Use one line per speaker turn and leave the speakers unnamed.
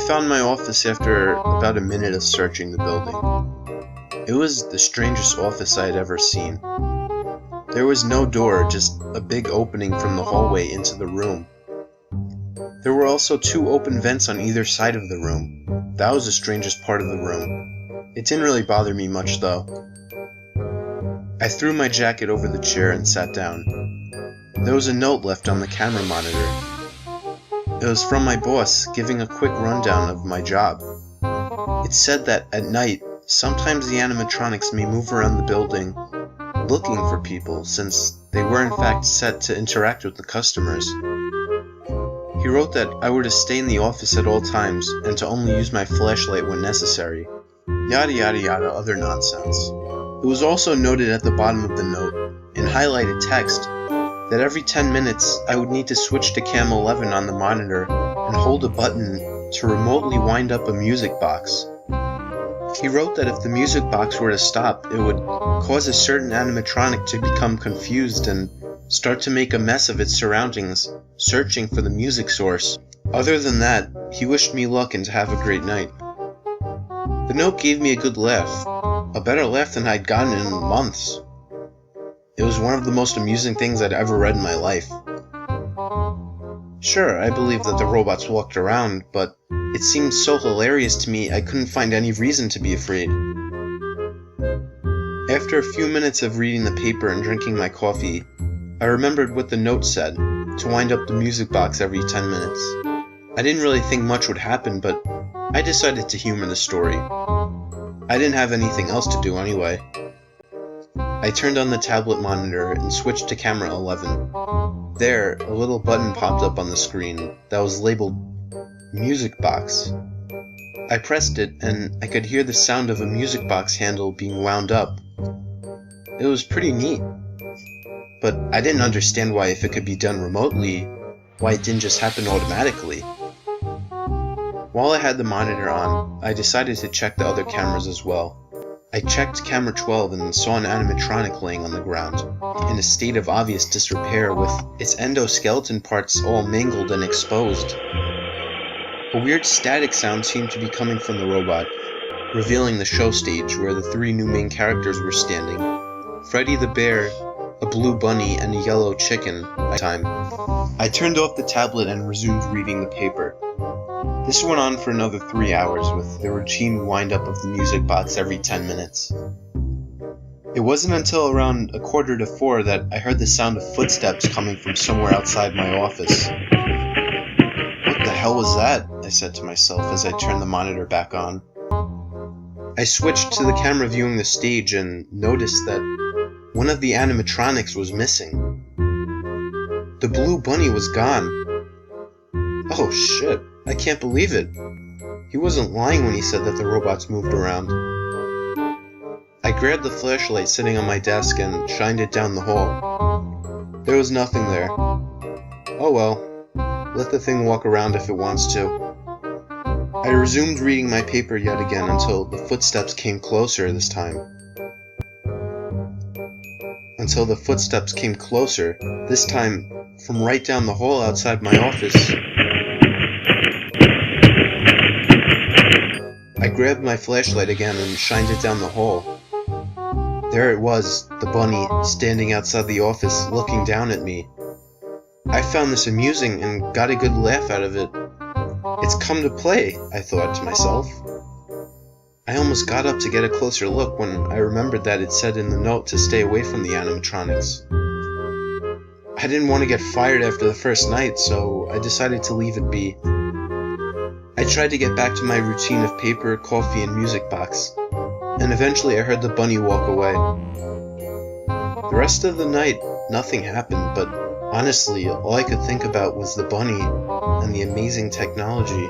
found my office after about a minute of searching the building. It was the strangest office I had ever seen. There was no door, just a big opening from the hallway into the room. There were also two open vents on either side of the room. That was the strangest part of the room. It didn't really bother me much though. I threw my jacket over the chair and sat down. There was a note left on the camera monitor. It was from my boss, giving a quick rundown of my job. It said that at night, sometimes the animatronics may move around the building looking for people, since they were in fact set to interact with the customers. He wrote that I were to stay in the office at all times and to only use my flashlight when necessary. Yada yada yada other nonsense. It was also noted at the bottom of the note, in highlighted text, that every 10 minutes I would need to switch to cam 11 on the monitor and hold a button to remotely wind up a music box. He wrote that if the music box were to stop, it would cause a certain animatronic to become confused and start to make a mess of its surroundings, searching for the music source. Other than that, he wished me luck and to have a great night. The note gave me a good laugh, a better laugh than I'd gotten in months. It was one of the most amusing things I'd ever read in my life. Sure, I believe that the robots walked around, but it seemed so hilarious to me I couldn't find any reason to be afraid. After a few minutes of reading the paper and drinking my coffee, I remembered what the note said, to wind up the music box every 10 minutes. I didn't really think much would happen, but I decided to humor the story. I didn't have anything else to do anyway. I turned on the tablet monitor and switched to camera 11. There, a little button popped up on the screen that was labeled Music Box. I pressed it and I could hear the sound of a music box handle being wound up. It was pretty neat, but I didn't understand why, if it could be done remotely, why it didn't just happen automatically. While I had the monitor on, I decided to check the other cameras as well. I checked camera 12 and saw an animatronic laying on the ground, in a state of obvious disrepair with its endoskeleton parts all mangled and exposed. A weird static sound seemed to be coming from the robot, revealing the show stage where the three new main characters were standing: Freddy the Bear, a blue bunny, and a yellow chicken at the time. I turned off the tablet and resumed reading the paper. This went on for another 3 hours with the routine wind-up of the music box every 10 minutes. It wasn't until around 3:45 that I heard the sound of footsteps coming from somewhere outside my office. What the hell was that? I said to myself as I turned the monitor back on. I switched to the camera viewing the stage and noticed that one of the animatronics was missing. The blue bunny was gone. Oh shit, I can't believe it. He wasn't lying when he said that the robots moved around. I grabbed the flashlight sitting on my desk and shined it down the hall. There was nothing there. Oh well, let the thing walk around if it wants to. I resumed reading my paper yet again until the footsteps came closer this time. This time from right down the hall outside my office. I grabbed my flashlight again and shined it down the hall. There it was, the bunny, standing outside the office looking down at me. I found this amusing and got a good laugh out of it. It's come to play, I thought to myself. I almost got up to get a closer look when I remembered that it said in the note to stay away from the animatronics. I didn't want to get fired after the first night, so I decided to leave it be. I tried to get back to my routine of paper, coffee, and music box, and eventually I heard the bunny walk away. The rest of the night, nothing happened, but honestly, all I could think about was the bunny and the amazing technology.